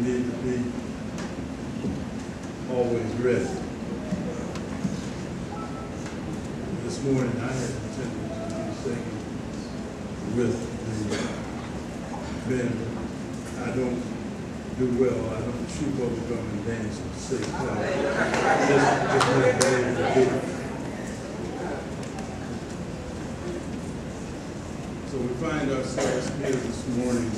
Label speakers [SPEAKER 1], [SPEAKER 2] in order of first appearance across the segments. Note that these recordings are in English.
[SPEAKER 1] need to be always ready. This morning I had intended to be singing with the men. I don't do well. I don't chew bubble gum and dance and sing. Just not able to do it. So we find ourselves here this morning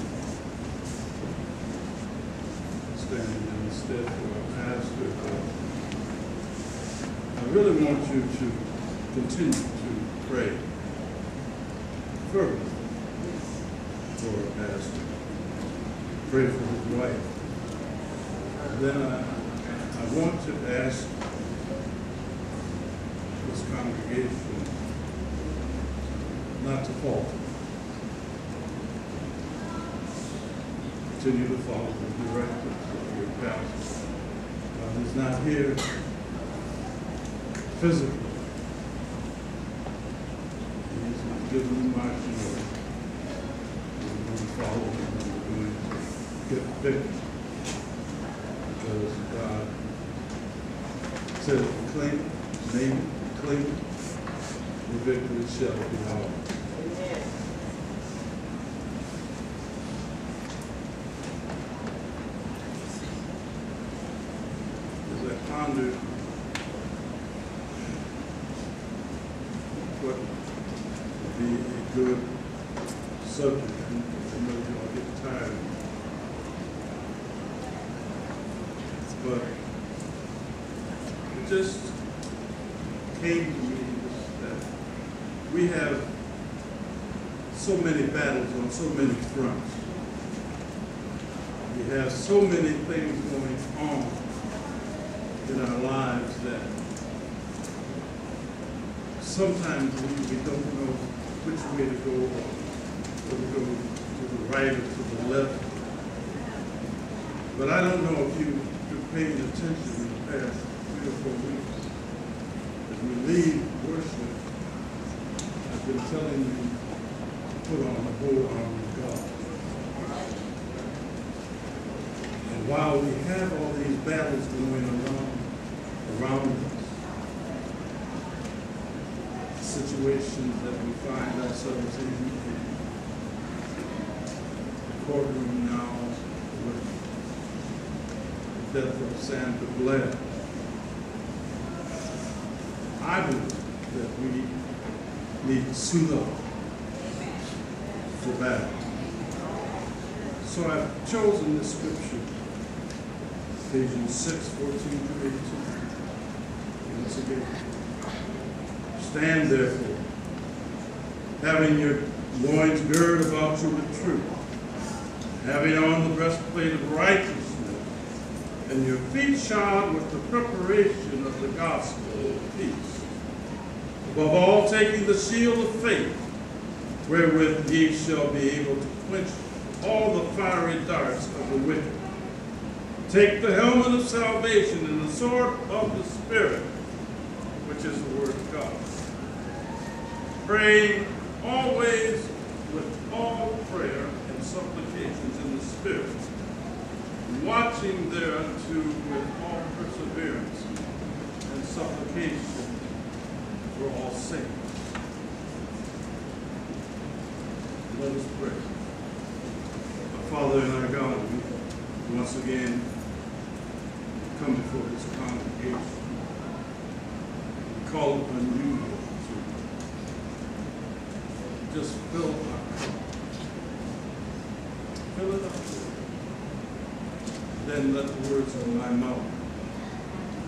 [SPEAKER 1] standing in the stead for our pastor. I really want you to continue to pray fervently for our pastor. Pray for his wife. Then I want to ask this congregation not to falter. Continue to follow the directives of your pastor. He's not here physically. He's given the marching order. We're going to follow him. We're going to get victory. Because God said, claim it, name it, claim it, the victory shall be ours. As I ponder what would be a good subject, I know y'all get tired. But it just came to me that we have so many battles on so many fronts. We have so many things going on in our lives that sometimes we don't know which way to go, or to go to the right or to the left. But I don't know if you've paying attention in the past 3 or 4 weeks. As we leave worship, I've been telling you to put on the whole armor of God. And while we have all these battles going around us, situations that we find ourselves in the courtroom now with the death of Sandra Blair, I believe that we need to suit up for battle. So I've chosen this scripture, Ephesians 6:14-18. Once again, stand therefore, having your loins girded about you with truth, having on the breastplate of righteousness, and your feet shod with the preparation of the gospel of peace. Above all, taking the shield of faith, wherewith ye shall be able to quench all the fiery darts of the wicked. Take the helmet of salvation and the sword of the Spirit, which is the word of God. Praying always with all prayer and supplications in the Spirit, watching thereunto with all perseverance and supplication for all saints. Let us pray. Our Father and our God, we once again come before this congregation. We call upon you to just fill our cup. Fill it up. Then let the words of my mouth,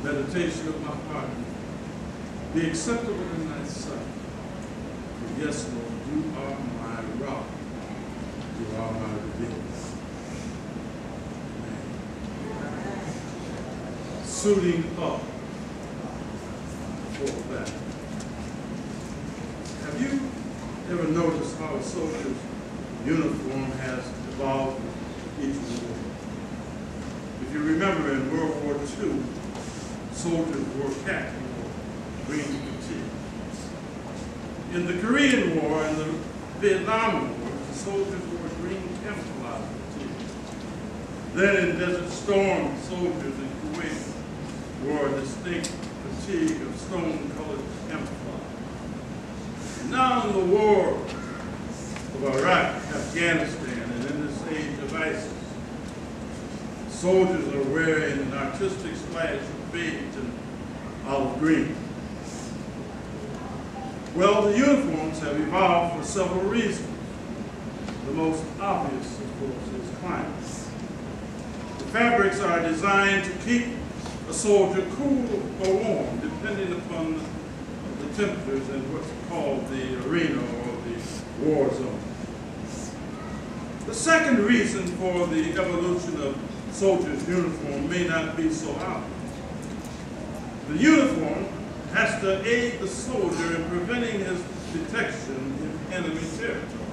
[SPEAKER 1] meditation of my heart, be acceptable in thy sight. For yes, Lord, you are my rock. You are my redeemer. Suiting up for that. Have you ever noticed how a soldier's uniform has evolved with each war? If you remember in World War II, soldiers wore khaki or green fatigue. In the Korean War and the Vietnam War, the soldiers wore green camouflage fatigue. Then in Desert Storm, soldiers in Kuwait wore a distinct fatigue of stone-colored camouflage. And now in the war of Iraq, Afghanistan, and in this age of ISIS, soldiers are wearing an artistic splash of beige and olive green. Well, the uniforms have evolved for several reasons. The most obvious, of course, is climate. The fabrics are designed to keep a soldier cool or warm, depending upon the temperatures in what's called the arena or the war zone. The second reason for the evolution of soldiers' uniform may not be so obvious. The uniform has to aid the soldier in preventing his detection in enemy territory.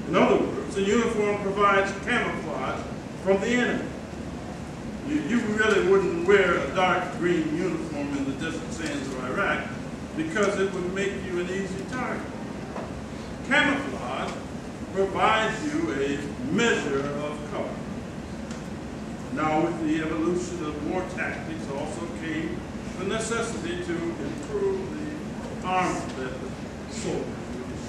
[SPEAKER 1] In other words, the uniform provides camouflage from the enemy. You really wouldn't wear a dark green uniform in the desert sands of Iraq because it would make you an easy target. Camouflage provides you a measure of cover. Now, with the evolution of war tactics also came the necessity to improve the armor that the soldiers use.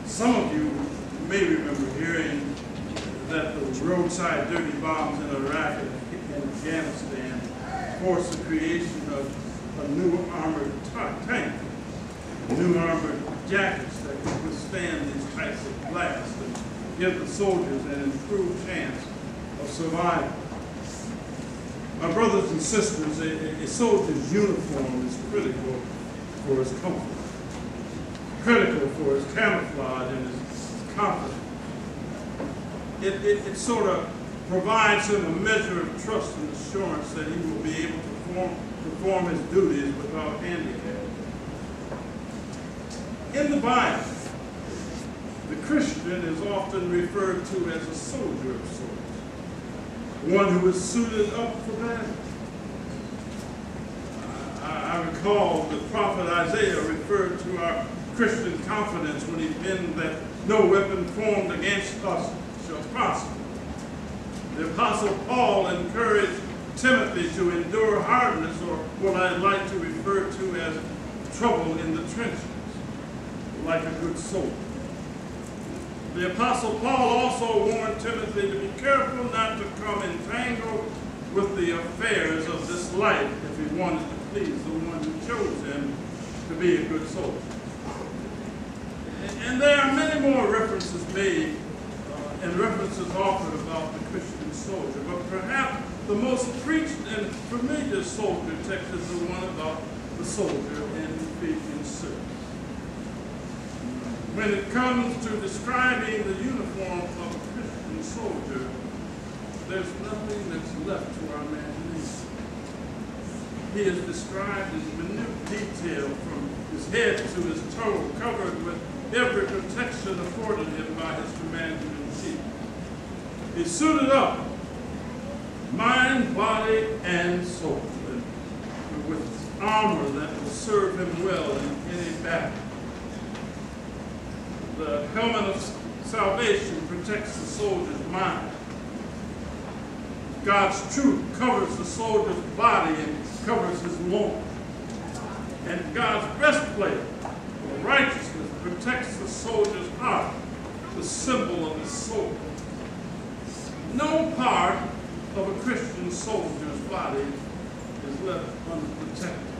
[SPEAKER 1] Some of you may remember hearing that the roadside dirty bombs in Iraq and Afghanistan forced the creation of a new armored tank, new armored jackets that could withstand these types of blasts and give the soldiers an improved chance of survival. My brothers and sisters, a soldier's uniform is critical for his comfort, critical for his camouflage and his confidence. It sort of provides him a measure of trust and assurance that he will be able to perform his duties without handicap. In the Bible, the Christian is often referred to as a soldier of sorts, one who is suited up for battle. I recall the prophet Isaiah referred to our Christian confidence when he penned that no weapon formed against us shall prosper. The Apostle Paul encouraged Timothy to endure hardness, or what I like to refer to as trouble in the trenches, like a good soldier. The Apostle Paul also warned Timothy to be careful not to come entangled with the affairs of this life if he wanted to please the one who chose him to be a good soldier. And there are many more references made and references offered about the Christian soldier, but perhaps the most preached and familiar soldier text is the one about the soldier in Ephesians 6. When it comes to describing the uniform of a Christian soldier, there's nothing that's left to our imagination. He is described in minute detail from his head to his toe, covered with every protection afforded him by his commander-in-chief. He's suited up, mind, body, and soul, with armor that will serve him well in any battle. The helmet of salvation protects the soldier's mind. God's truth covers the soldier's body and covers his loins. And God's breastplate of righteousness protects the soldier's heart, the symbol of his soul. No part of a Christian soldier's body is left unprotected.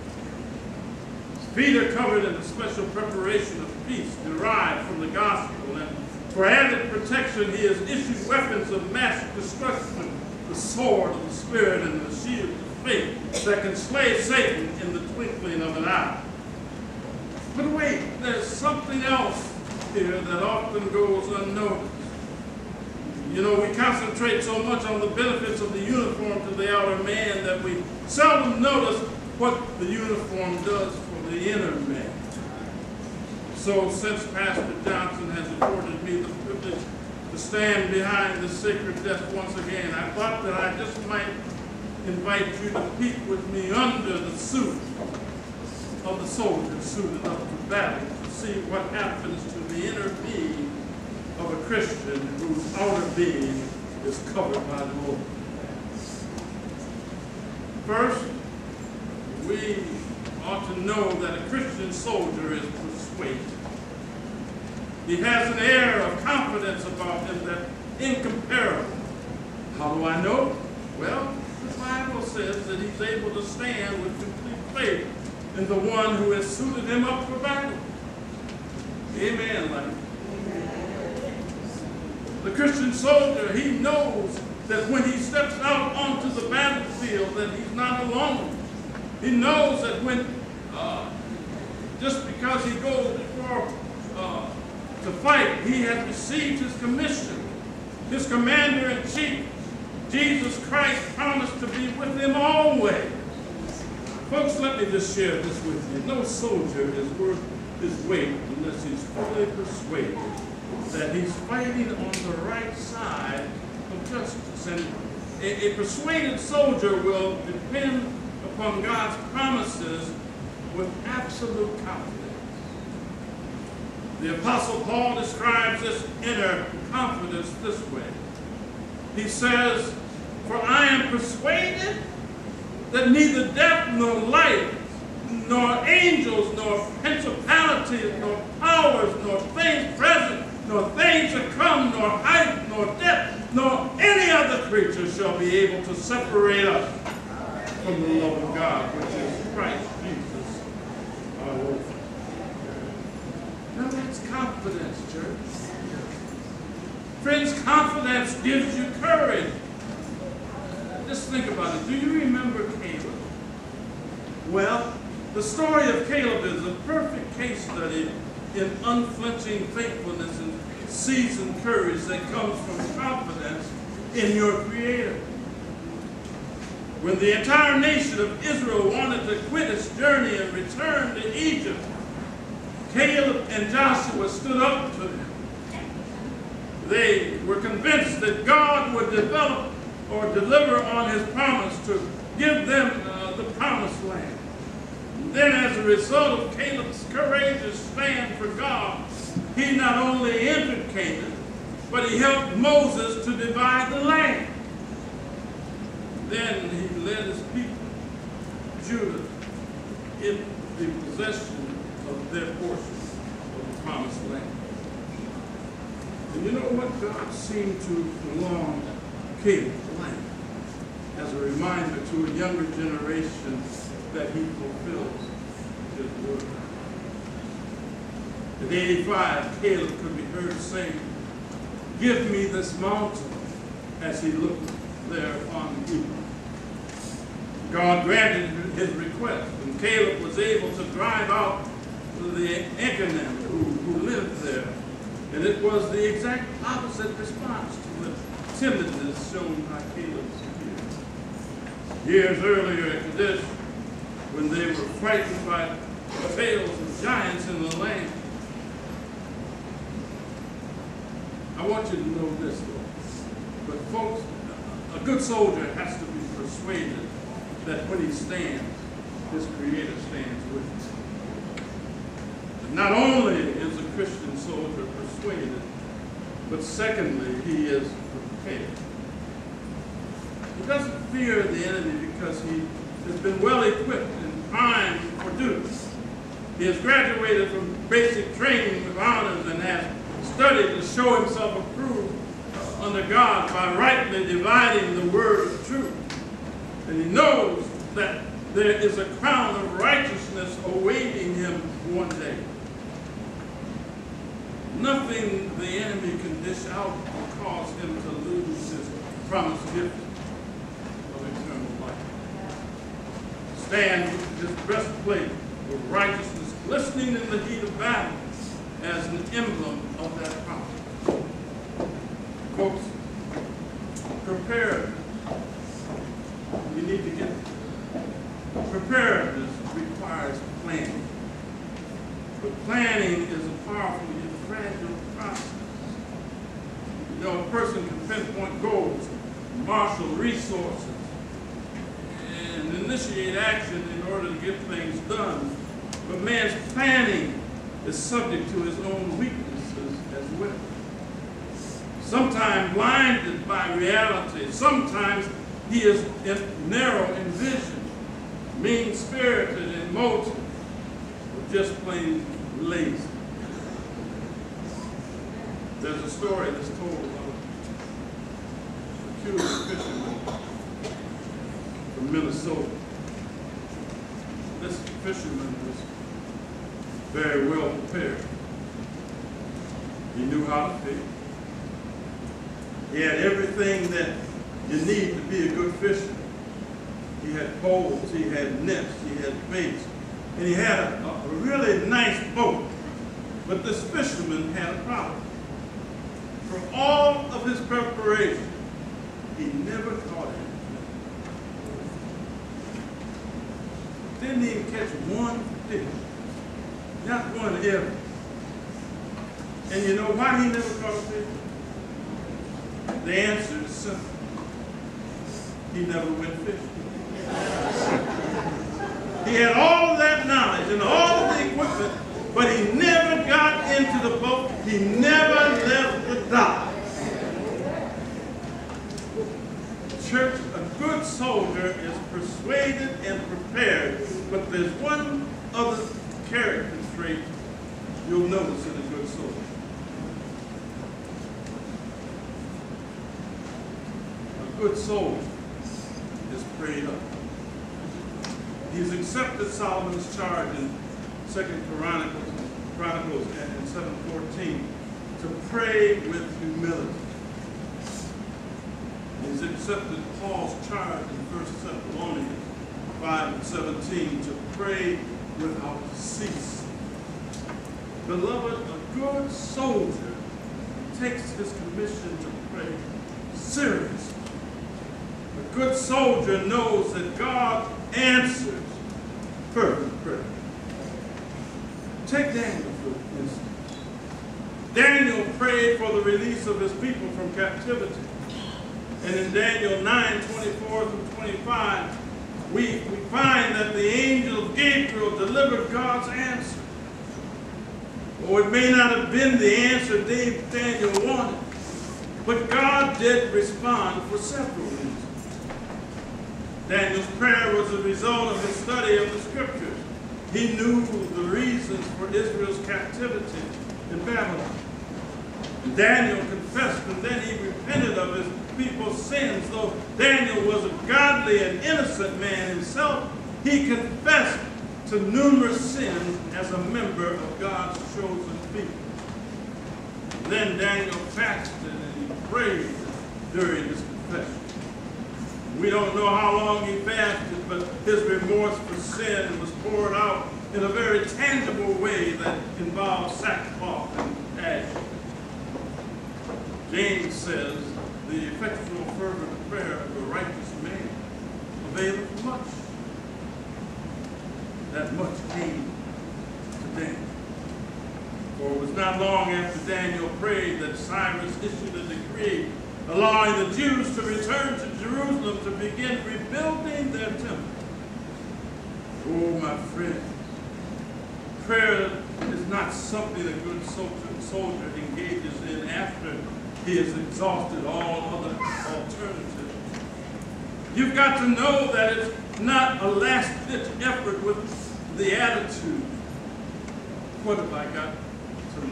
[SPEAKER 1] His feet are covered in a special preparation of peace derived from the gospel, and for added protection he has issued weapons of mass destruction, the sword of the Spirit and the shield of faith that can slay Satan in the twinkling of an eye. But wait, there's something else here that often goes unnoticed. You know, we concentrate so much on the benefits of the uniform to the outer man that we seldom notice what the uniform does for the inner man. So since Pastor Johnson has afforded me the privilege to stand behind this sacred desk once again, I thought that I just might invite you to peek with me under the suit of the soldier suited up for battle to see what happens to the inner being of a Christian whose outer being is covered by the Lord. First, we ought to know that a Christian soldier is persuaded. He has an air of confidence about him that's incomparable. How do I know? Well, the Bible says that he's able to stand with complete faith in the one who has suited him up for battle. Amen, like. The Christian soldier, he knows that when he steps out onto the battlefield that he's not alone. He knows that when, just because he goes before to fight, he has received his commission. His commander-in-chief, Jesus Christ, promised to be with him always. Folks, let me just share this with you. No soldier is worth his weight unless he's fully persuaded that he's fighting on the right side of justice. And a persuaded soldier will depend upon God's promises with absolute confidence. The Apostle Paul describes this inner confidence this way. He says, "For I am persuaded that neither death nor life, nor angels, nor principalities, nor powers, nor things present, nor things to come, nor height, nor depth, nor any other creature shall be able to separate us from the love of God, which is Christ Jesus our Lord." Now that's confidence, church. Friends, confidence gives you courage. Just think about it. Do you remember Caleb? Well, the story of Caleb is a perfect case study in unflinching faithfulness and seasoned courage that comes from confidence in your Creator. When the entire nation of Israel wanted to quit its journey and return to Egypt, Caleb and Joshua stood up to them. They were convinced that God would develop or deliver on his promise to give them the promised land. And then as a result of Caleb's courageous stand for God, he not only entered Canaan, but he helped Moses to divide the land. Then he led his people, Judah, in the possession of their portion of the promised land. And you know what? God seemed to prolong Caleb's life as a reminder to a younger generation that he fulfills his word. At 85, Caleb could be heard saying, "Give me this mountain," as he looked there upon Hebron. God granted his request, and Caleb was able to drive out the Anakim who lived there. And it was the exact opposite response to the timidness shown by Caleb's peers. Years earlier at Kadesh, when they were frightened by the tales of giants in the land. I want you to know this, though. But folks, a good soldier has to be persuaded that when he stands, his Creator stands with him. And not only is a Christian soldier persuaded, but secondly, he is prepared. He doesn't fear the enemy because he has been well equipped and primed for duty. He has graduated from basic training with honors and has studied to show himself approved under God by rightly dividing the word of truth. And he knows that there is a crown of righteousness awaiting him one day. Nothing the enemy can dish out will cause him to lose his promised gift of eternal life. Stand with his breastplate of righteousness glistening in the heat of battle as an emblem of that promise. Folks, prepare. You need to get preparedness requires planning. But planning is a powerful yet fragile process. You know, a person can pinpoint goals, marshal resources, and initiate action in order to get things done. But man's planning is subject to his own weaknesses as well. sometimes blinded by reality. Sometimes he is narrow in vision, mean-spirited in motive, or just plain lazy. There's a story that's told about a peculiar fisherman from Minnesota. This fisherman was very well prepared. He knew how to fish. He had everything that you need to be a good fisherman. He had poles, he had nets, he had baits, and he had a really nice boat. But this fisherman had a problem. For all of his preparation, he never caught anything. Didn't even catch one fish. Not one ever. And you know why he never caught a fish? The answer is simple. He never went fishing. He had all of that knowledge and all of the equipment, but he never got into the boat. He never left the dock. Church, a good soldier is persuaded and prepared, but there's one other character trait you'll notice in a good soldier. A good soldier is prayed up. He's accepted Solomon's charge in 2 Chronicles and 7:14 to pray with humility. He's accepted Paul's charge in 1 Thessalonians 5:17 to pray without ceasing. Beloved, a good soldier takes his commission to pray seriously. A good soldier knows that God answers fervent prayer. Take Daniel, for instance. Daniel prayed for the release of his people from captivity. And in Daniel 9:24-25, we find that the angel Gabriel delivered God's answer. Or it may not have been the answer Daniel wanted, but God did respond for several reasons. Daniel's prayer was a result of his study of the scriptures. He knew the reasons for Israel's captivity in Babylon. And Daniel confessed, and then he repented of his people's sins. Though Daniel was a godly and innocent man himself, he confessed to numerous sins as a member of God's chosen people. Then Daniel fasted and he prayed during his confession. We don't know how long he fasted, but his remorse for sin was poured out in a very tangible way that involved sackcloth and ashes. James says, the effectual fervent prayer of a righteous man availeth much. That much came to Daniel. For it was not long after Daniel prayed that Cyrus issued a decree allowing the Jews to return to Jerusalem to begin rebuilding their temple. Oh, my friends, prayer is not something a good soldier engages in after he has exhausted all other alternatives. You've got to know that it's not a last-ditch effort with the attitude, what have I got to lose?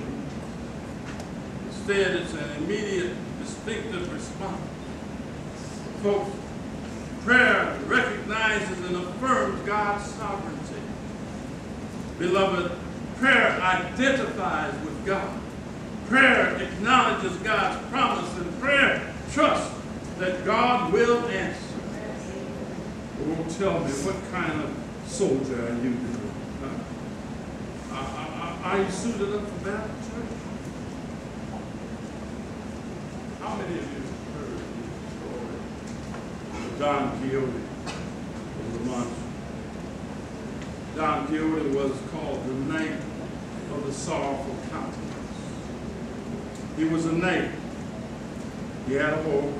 [SPEAKER 1] Instead, it's an immediate, distinctive response. Folks, prayer recognizes and affirms God's sovereignty. Beloved, prayer identifies with God. Prayer acknowledges God's promise, and prayer trusts that God will answer. Oh, tell me, what kind of soldier are you today? Are you suited up for battle, church? How many of you have heard the story of Don Quixote of La Mancha? Don Quixote was called the Knight of the Sorrowful Countenance. He was a knight. He had a horse.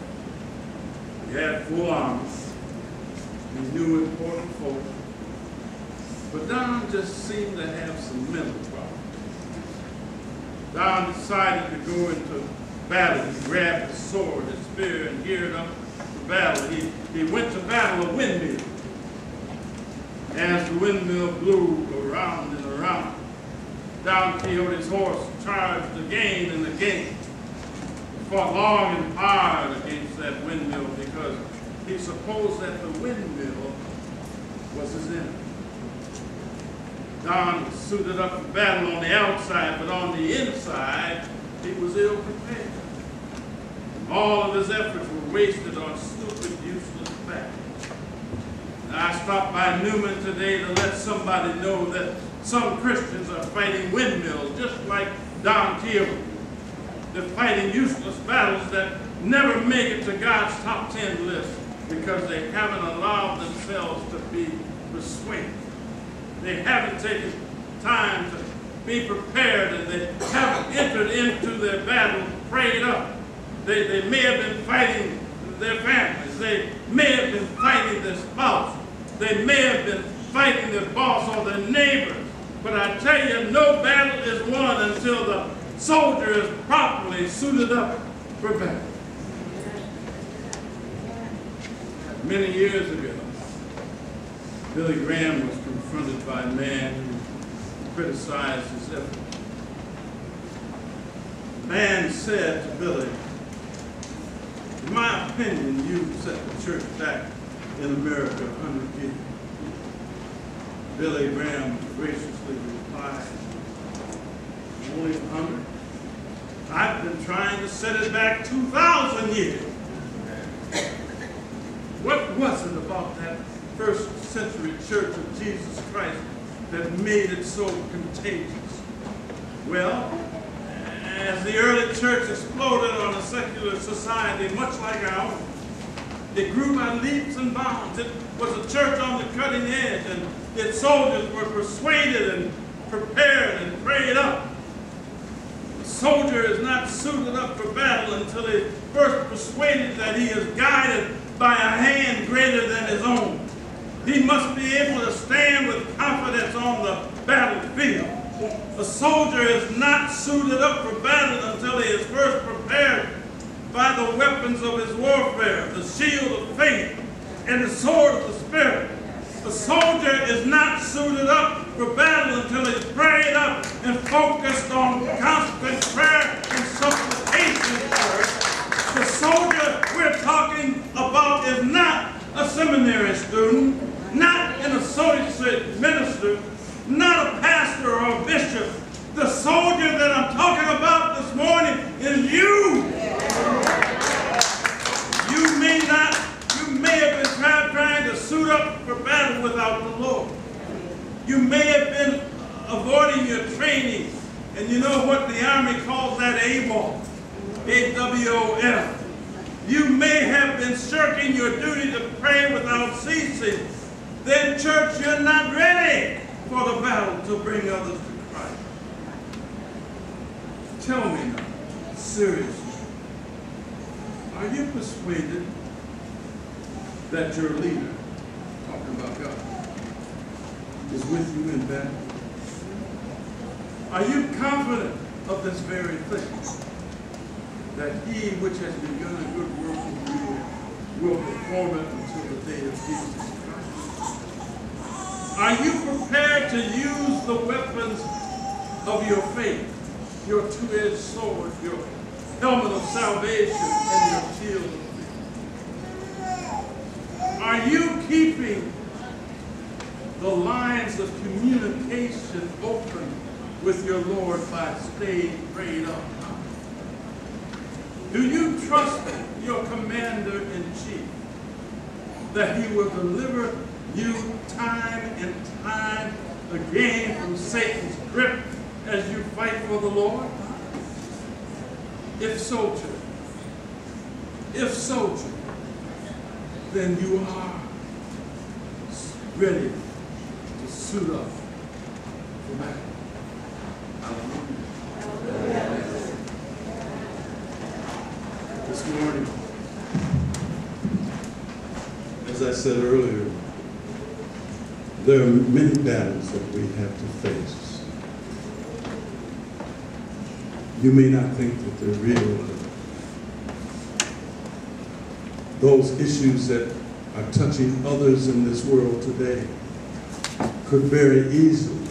[SPEAKER 1] He had full armor. He knew important folk. But Don just seemed to have some mental problems. Don decided to go into battle. He grabbed his sword, his spear, and geared up for battle. He went to battle a windmill. As the windmill blew around and around, Don Quixote's horse charged again and again. He fought long and hard against that windmill because he supposed that the windmill was his enemy. Don suited up for battle on the outside, but on the inside, he was ill prepared. All of his efforts were wasted on stupid, useless battles. Now, I stopped by Newman today to let somebody know that some Christians are fighting windmills just like Don Quixote. They're fighting useless battles that never make it to God's top 10 list because they haven't allowed themselves to be persuaded. They haven't taken time to be prepared, and they haven't entered into their battle prayed up. They may have been fighting their families. They may have been fighting their spouse. They may have been fighting their boss or their neighbors. But I tell you, no battle is won until the soldier is properly suited up for battle. Many years ago, Billy Graham was confronted by a man who criticized his efforts. The man said to Billy, "In my opinion, you set the church back in America 100 years." Billy Graham graciously replied, "Only 100? I've been trying to set it back 2,000 years." What was it about that first century church of Jesus Christ that made it so contagious? Well, as the early church exploded on a secular society much like our own, it grew by leaps and bounds. It was a church on the cutting edge, and its soldiers were persuaded and prepared and prayed up. The soldier is not suited up for battle until he first persuaded that he is guided by a hand greater than his own. He must be able to stand with confidence on the battlefield. A soldier is not suited up for battle until he is first prepared by the weapons of his warfare, the shield of faith and the sword of the Spirit. A soldier is not suited up for battle until he's prayed up and focused on constant prayer and supplication first. The soldier we're talking about is not a seminary student, not an associate minister, not a pastor or a bishop. The soldier that I'm talking about this morning is you. You may have been trying to suit up for battle without the Lord. You may have been avoiding your training, and you know what the Army calls that AWOL, AWOL. You may have been shirking your duty to pray without ceasing. Then, church, you're not ready for the battle to bring others to Christ. Tell me now, seriously, are you persuaded that your leader, talking about God, is with you in battle? Are you confident of this very thing, that he which has begun a good work in you will perform it until the day of Jesus Christ? Are you prepared to use the weapons of your faith, your two-edged sword, your helmet of salvation, and your shield of faith? Are you keeping the lines of communication open with your Lord by staying prayed up? Do you trust your commander-in-chief that he will deliver you time and time again from Satan's grip as you fight for the Lord? If so, then you are ready to suit up for battle. Hallelujah. This morning, as I said earlier, there are many battles that we have to face. You may not think that they're real, but those issues that are touching others in this world today could very easily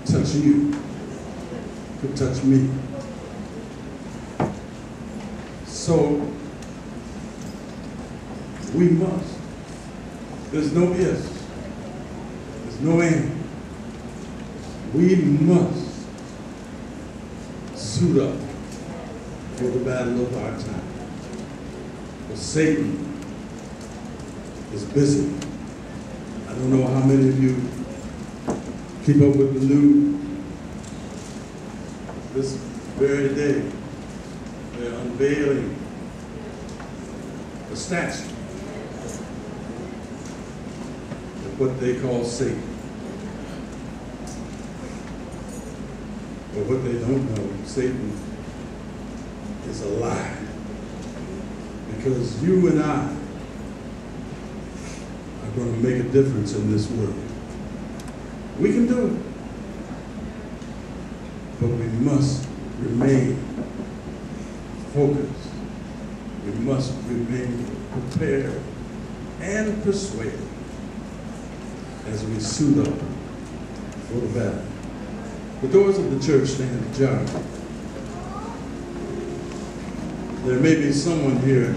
[SPEAKER 1] touch you, could touch me. So we must. There's no ifs. There's no and. We must suit up for the battle of our time. But Satan is busy. I don't know how many of you keep up with the news. This very day, they're unveiling a statue of what they call Satan. But what they don't know, Satan is alive. Because you and I are going to make a difference in this world. We can do it. But we must remain focused. We must remain prepared and persuaded as we suit up for the battle. The doors of the church stand ajar. There may be someone here